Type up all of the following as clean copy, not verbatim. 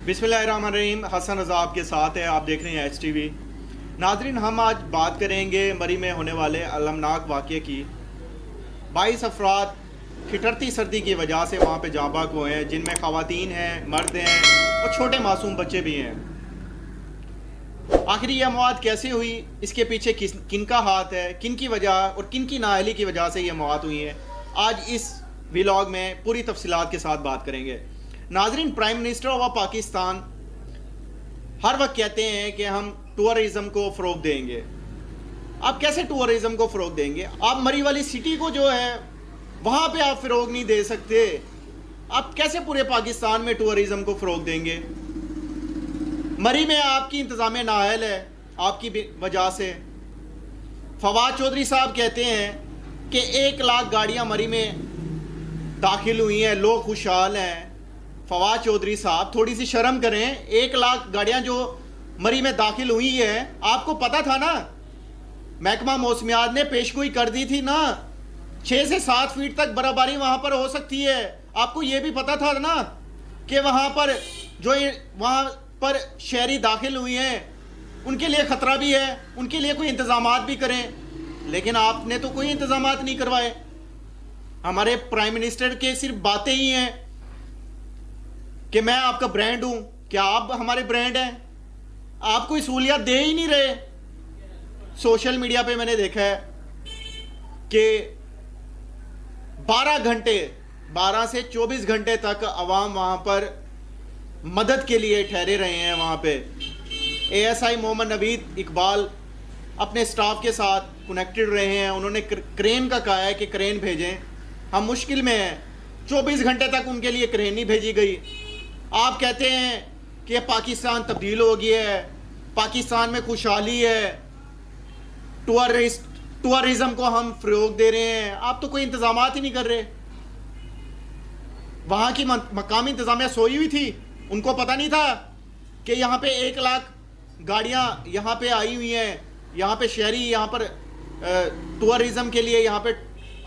बिस्मिल्लाहिर्रहमानिर्रहीम। हसन रज़ा आपके साथ है, आप देख रहे हैं HTV। नाज़रीन, हम आज बात करेंगे मरी में होने वाले अलमनाक वाक़े की। 22 अफराद ठिठुरती सर्दी की वजह से वहाँ पे जाँ बहक हुए हैं, जिनमें ख़वातीन हैं, मर्द हैं और छोटे मासूम बच्चे भी हैं। आखिर ये मौत कैसे हुई, इसके पीछे किन का हाथ है, किन की वजह और किन की नाअहली की वजह से ये मौत हुई है, आज इस व्लॉग में पूरी तफसीलात के साथ बात करेंगे। नाज़रीन, प्राइम मिनिस्टर ऑफ पाकिस्तान हर वक्त कहते हैं कि हम टूरिज़म को फ़रोग़ देंगे। आप कैसे टूरिज़म को फ़रोग़ देंगे? आप मरी वाली सिटी को जो है वहाँ पे आप फ़रोग़ नहीं दे सकते। आप कैसे पूरे पाकिस्तान में टूरिज़म को फ़रोग़ देंगे? मरी में आपकी इंतज़ाम नाअहल है, आपकी वजह से। फवाद चौधरी साहब कहते हैं कि 1 लाख गाड़ियाँ मरी में दाखिल हुई हैं, लोग खुशहाल हैं। फवाद चौधरी साहब, थोड़ी सी शर्म करें। 1 लाख गाड़ियां जो मरी में दाखिल हुई है, आपको पता था ना, महकमा मौसमियात ने पेशगोई कर दी थी ना, 6 से 7 फीट तक बर्फबारी वहां पर हो सकती है। आपको ये भी पता था ना कि वहां पर शहरी दाखिल हुई हैं, उनके लिए ख़तरा भी है, उनके लिए कोई इंतज़ामात भी करें। लेकिन आपने तो कोई इंतज़ामात नहीं करवाए। हमारे प्राइम मिनिस्टर के सिर्फ बातें ही हैं कि मैं आपका ब्रांड हूं। क्या आप हमारे ब्रांड हैं? आप कोई सहूलियत दे ही नहीं रहे। सोशल मीडिया पे मैंने देखा है कि 12 से 24 घंटे तक अवाम वहां पर मदद के लिए ठहरे रहे हैं। वहां पे ASI मोहम्मद नवीद इकबाल अपने स्टाफ के साथ कनेक्टेड रहे हैं। उन्होंने क्रेन का कहा है कि क्रेन भेजें, हम मुश्किल में हैं। 24 घंटे तक उनके लिए क्रेन नहीं भेजी गई। आप कहते हैं कि पाकिस्तान तब्दील हो गया है, पाकिस्तान में खुशहाली है, टूरिज़म को हम फ़रोग़ दे रहे हैं। आप तो कोई इंतज़ामात ही नहीं कर रहे। वहाँ की मकामी इंतज़ामिया सोई हुई थी, उनको पता नहीं था कि यहाँ पे 1 लाख गाड़ियाँ यहाँ पे आई हुई हैं, यहाँ पे शहरी यहाँ पर टूरिज़म के लिए यहाँ पे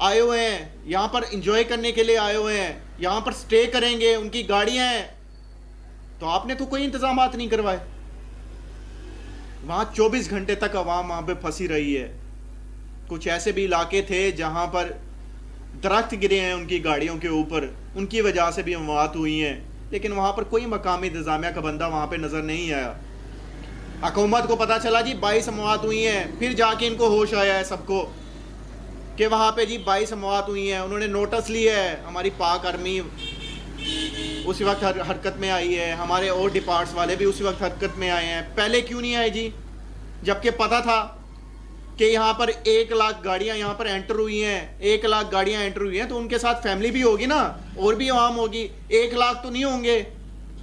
आए हुए हैं, यहाँ पर इंजॉय करने के लिए आए हुए हैं, यहाँ पर स्टे करेंगे, उनकी गाड़ियाँ हैं। तो आपने तो कोई इंतजामात नहीं करवाए। वहाँ 24 घंटे तक आवाम वहाँ पे फंसी रही है। कुछ ऐसे भी इलाके थे जहाँ पर दरख्त गिरे हैं उनकी गाड़ियों के ऊपर, उनकी वजह से भी मौत हुई हैं, लेकिन वहाँ पर कोई मकामी इंतजामिया का बंदा वहाँ पे नज़र नहीं आया। हुकूमत को पता चला जी 22 मौत हुई हैं, फिर जाके इनको होश आया है सबको कि वहाँ पे जी 22 मौत हुई हैं। उन्होंने नोटिस लिया है, हमारी पाक आर्मी उसी वक्त हरकत में आई है, हमारे और डिपार्ट्स वाले भी उसी वक्त हरकत में आए हैं। पहले क्यों नहीं आए जी, जबकि पता था कि यहाँ पर 1 लाख गाड़ियाँ यहाँ पर एंटर हुई हैं। 1 लाख गाड़ियाँ एंटर हुई हैं तो उनके साथ फैमिली भी होगी ना, और भी आवाम होगी। 1 लाख तो नहीं होंगे,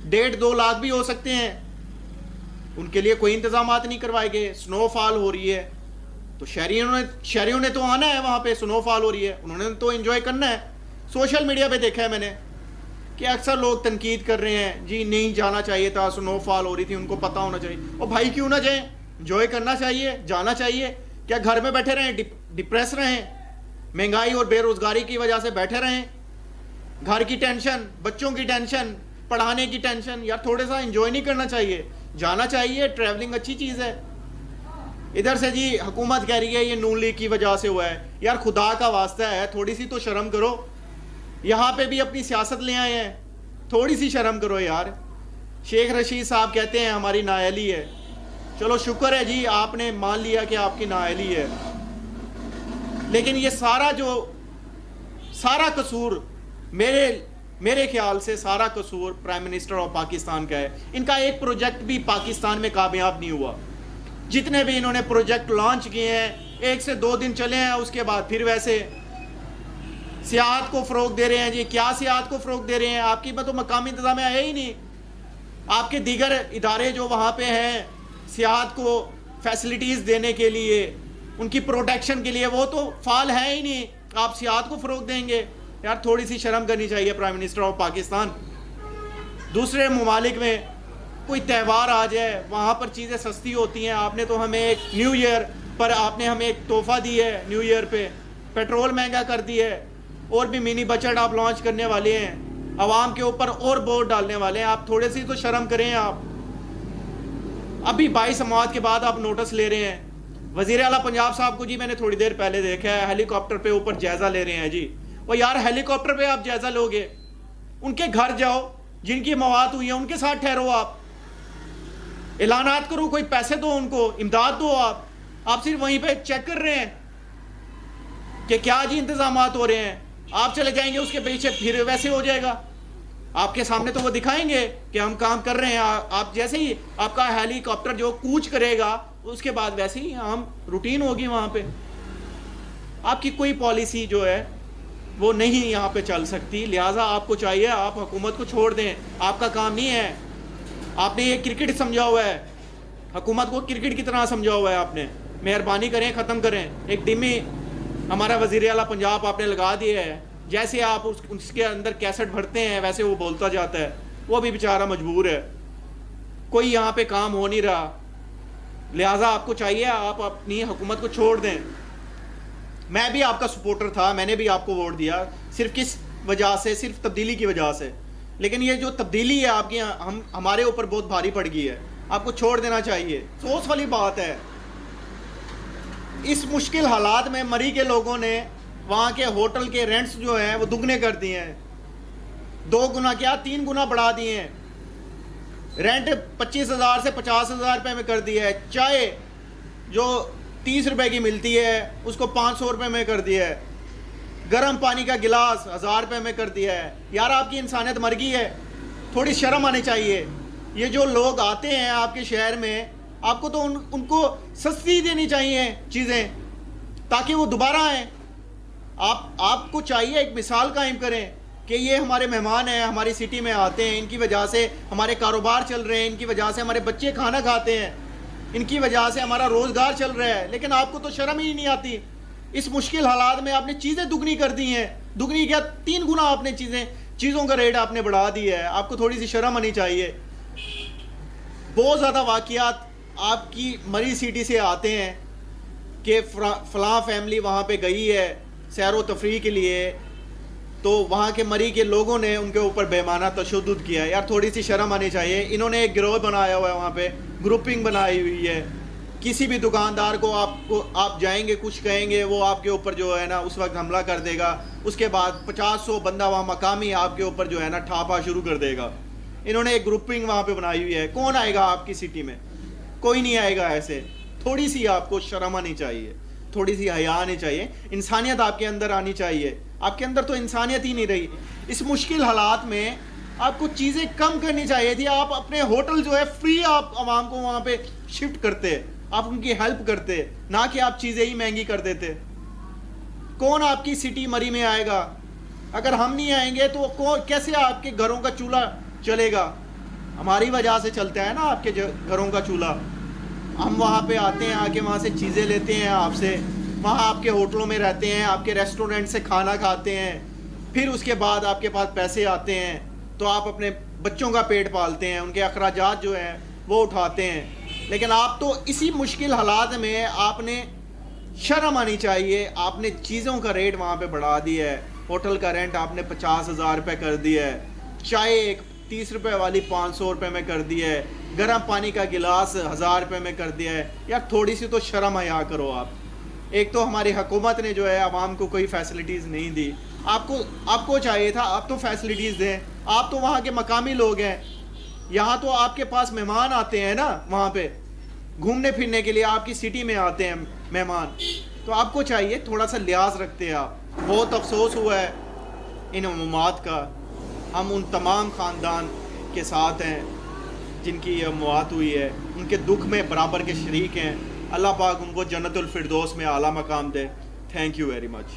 1.5-2 लाख भी हो सकते हैं। उनके लिए कोई इंतजामात नहीं करवाए गए। स्नोफॉल हो रही है तो शहरियों ने तो आना है, वहाँ पे स्नोफॉल हो रही है, उन्होंने तो एंजॉय करना है। सोशल मीडिया पे देखा है मैंने कि अक्सर लोग तनकीद कर रहे हैं, जी नहीं जाना चाहिए था, स्नोफॉल हो रही थी, उनको पता होना चाहिए। और भाई क्यों ना जाएं, एंजॉय करना चाहिए, जाना चाहिए। क्या घर में बैठे रहें, डिप्रेस रहें, महंगाई और बेरोजगारी की वजह से बैठे रहें? घर की टेंशन, बच्चों की टेंशन, पढ़ाने की टेंशन, यार थोड़ा सा एंजॉय नहीं करना चाहिए? जाना चाहिए, ट्रैवलिंग अच्छी चीज़ है। इधर से जी हुकूमत कह रही है ये नून लीग की वजह से हुआ है। यार खुदा का वास्ता है, थोड़ी सी तो शर्म करो। यहाँ पे भी अपनी सियासत ले आए हैं, थोड़ी सी शर्म करो यार। शेख रशीद साहब कहते हैं हमारी नाअहली है। चलो शुक्र है जी, आपने मान लिया कि आपकी नाअहली है, लेकिन ये सारा कसूर मेरे ख्याल से सारा कसूर प्राइम मिनिस्टर ऑफ पाकिस्तान का है। इनका एक प्रोजेक्ट भी पाकिस्तान में कामयाब नहीं हुआ। जितने भी इन्होंने प्रोजेक्ट लॉन्च किए हैं, 1 से 2 दिन चले हैं, उसके बाद फिर वैसे सियाहत को फ़रोग़ दे रहे हैं जी। क्या सियाहत को फ़रोग़ दे रहे हैं? आपकी तो मकामी इंतज़ामिया है ही नहीं। आपके दीगर इदारे जो वहाँ पे हैं सियाहत को फैसिलिटीज़ देने के लिए, उनकी प्रोटेक्शन के लिए, वो तो फ़ाल है ही नहीं। आप सियाहत को फ़रोग़ देंगे? यार थोड़ी सी शर्म करनी चाहिए प्राइम मिनिस्टर ऑफ पाकिस्तान। दूसरे ममालिक में कोई त्यौहार आ जाए, वहाँ पर चीज़ें सस्ती होती हैं। आपने तो हमें एक न्यू ईयर पर आपने हमें एक तोहफ़ा दी है, न्यू ईयर पे पेट्रोल महंगा कर दी है, और भी मिनी बजट आप लॉन्च करने वाले हैं। عوام کے اوپر اور بوجھ ڈالنے والے ہیں. آپ تھوڑے سی تو شرم کریں. آپ ابھی 22 سماعت کے بعد آپ نوٹس لے رہے ہیں. وزیر اعلیٰ پنجاب صاحب کو جی میں نے تھوڑی دیر پہلے دیکھا ہے ہیلی کاپٹر پہ اوپر جائزہ لے رہے ہیں. جی وہ یار ہیلی کاپٹر پہ آپ جائزہ لوگے, ان کے گھر جاؤ, جن کی موات ہوئی ہیں ان کے ساتھ ٹھہرو, آپ اعلانات کرو, کوئی پیسے دو ان کو, امداد دو. آپ صرف وہیں پہ چیک کر رہے ہیں کہ کیا جی انتظامات ہو رہے ہیں. آپ چلے جائیں گے اس کے پیچھے پھر ویسے ہو جائے گا. آپ کے سامنے تو وہ دکھائیں گے کہ ہم کام کر رہے ہیں. آپ جیسے ہی آپ کا ہیلی کاپٹر جو کوچ کرے گا اس کے بعد ویسے ہی ہم روٹین ہوگی وہاں پہ. آپ کی کوئی پالیسی جو ہے وہ نہیں یہاں پہ چل سکتی. لہٰذا آپ کو چاہیے آپ حکومت کو چھوڑ دیں. آپ کا کام نہیں ہے. آپ نے یہ کرکٹ سمجھا ہوا ہے, حکومت کو کرکٹ کی طرح سمجھا ہوا ہے آپ نے. مہربانی کریں, ختم کریں. ایک ڈمی ہمارا وزیر اعلیٰ پنجاب آپ نے لگا دیا ہے, جیسے آپ اس کے اندر کیسٹ بھرتے ہیں ویسے وہ بولتا جاتا ہے. وہ بھی بیچارہ مجبور ہے, کوئی یہاں پہ کام ہو نہیں رہا. لہٰذا آپ کو چاہیے آپ اپنی حکومت کو چھوڑ دیں. میں بھی آپ کا سپورٹر تھا, میں نے بھی آپ کو ووٹ دیا. صرف کس وجہ سے؟ صرف تبدیلی کی وجہ سے. لیکن یہ جو تبدیلی ہے آپ کی ہمارے اوپر بہت بھاری پڑ گئی ہے. آپ کو چھوڑ دینا چاہیے. افسوس والی بات ہے اس مشکل حالات میں مری کے لوگوں نے وہاں کے ہوٹل کے رینٹس جو ہیں وہ دگنے کر دیے ہیں. 2 گنا کیا 3 گنا بڑھا دیے ہیں. رینٹ 25,000 سے 50,000 روپے میں کر دیا ہے. چائے جو 30 روپے کی ملتی ہے اس کو 500 روپے میں کر دیا ہے. گرم پانی کا گلاس 1000 روپے میں کر دیا ہے. یار آپ کی انسانیت مر گئی ہے. تھوڑی شرم آنی چاہیے. یہ جو لوگ آتے ہیں آپ کے شہر میں, آپ کو تو ان کو سستی دینی چاہیے چیزیں تاکہ وہ دوبارہ آئیں. آپ کو چاہیے ایک مثال قائم کریں کہ یہ ہمارے مہمان ہیں, ہماری سٹی میں آتے ہیں, ان کی وجہ سے ہمارے کاروبار چل رہے ہیں, ان کی وجہ سے ہمارے بچے کھانا کھاتے ہیں, ان کی وجہ سے ہمارا روزگار چل رہا ہے. لیکن آپ کو تو شرم ہی نہیں آتی. اس مشکل حالات میں آپ نے چیزیں دگنی کر دی ہیں. دگنی کیا 3 گنا آپ نے چیزوں کا ریٹ آپ نے بڑھا دیا ہے. آپ کو تھوڑی سی شرم آنی چاہیے. بہت زیادہ واقعات آپ کی مری سٹی سے آتے ہیں کہ فلاں فیملی وہاں پہ گئی ہے سیر و تفریح کے لیے, تو وہاں کے مری کے لوگوں نے ان کے اوپر بےمانہ تشدد کیا ہے. یار تھوڑی سی شرم آنی چاہیے. انہوں نے ایک گروہ بنایا ہوا ہے, وہاں پہ گروپنگ بنائی ہوئی ہے. کسی بھی دکاندار کو آپ جائیں گے کچھ کہیں گے وہ آپ کے اوپر جو ہے نا اس وقت حملہ کر دے گا. اس کے بعد 50-100 بندہ وہاں مقامی آپ کے اوپر جو ہے نا ٹھاپا شروع کر دے گا. انہوں نے ایک گروپنگ وہاں پہ بنائی ہوئی ہے. کون آئے گا آپ کی سٹی میں؟ کوئی نہیں آئے گا. ایسے تھوڑی سی آپ کو شرم آنی چاہیے, تھوڑی سی حیا آنی چاہیے, انسانیت آپ کے اندر آنی چاہیے. آپ کے اندر تو انسانیت ہی نہیں رہی. اس مشکل حالات میں آپ کو چیزیں کم کرنی چاہیے تھی. آپ اپنے ہوٹل جو ہے فری آپ عوام کو وہاں پہ شفٹ کرتے, آپ ان کی ہیلپ کرتے, نہ کہ آپ چیزیں ہی مہنگی کر دیتے. کون آپ کی سٹی مری میں آئے گا؟ اگر ہم نہیں آئیں گے تو کیسے آپ کے گھروں کا چولہا چلے گا؟ ہماری وجہ سے چلتا ہے نا آپ کے گھروں کا چولہا. ہم وہاں پہ آتے ہیں, آ کے وہاں سے چیزیں لیتے ہیں آپ سے, وہاں آپ کے ہوٹلوں میں رہتے ہیں, آپ کے ریسٹورنٹ سے کھانا کھاتے ہیں, پھر اس کے بعد آپ کے پاس پیسے آتے ہیں تو آپ اپنے بچوں کا پیٹ پالتے ہیں, ان کے اخراجات جو ہیں وہ اٹھاتے ہیں. لیکن آپ تو اسی مشکل حالات میں آپ نے شرم آنی چاہیے. آپ نے چیزوں کا ریٹ وہاں پہ بڑھا دیا ہے. ہوٹل کا رینٹ آپ نے 50,000 روپے کر دیا ہے. چائے ایک 30 روپے والی 500 روپے میں کر دیا ہے. گرم پانی کا گلاس 1000 روپے میں کر دیا ہے. یار تھوڑی سی تو شرم حیا کرو آپ. ایک تو ہماری حکومت نے جو ہے عوام کو کوئی فیسلٹیز نہیں دی. آپ کو چاہیے تھا آپ تو فیسلٹیز دیں. آپ تو وہاں کے مقامی لوگ ہیں. یہاں تو آپ کے پاس مہمان آتے ہیں نا, وہاں پہ گھومنے پھرنے کے لیے آپ کی سٹی میں آتے ہیں مہمان, تو آپ کو چاہیے تھوڑا سا لحاظ رکھتے ہیں آپ. بہت افسوس ہوا ہے ان عمومات کا. ہم ان تمام خاندان کے ساتھ ہیں جن کی یہ موات ہوئی ہے, ان کے دکھ میں برابر کے شریک ہیں. اللہ پاک ان کو جنت الفردوس میں اعلیٰ مقام دے. Thank you very much.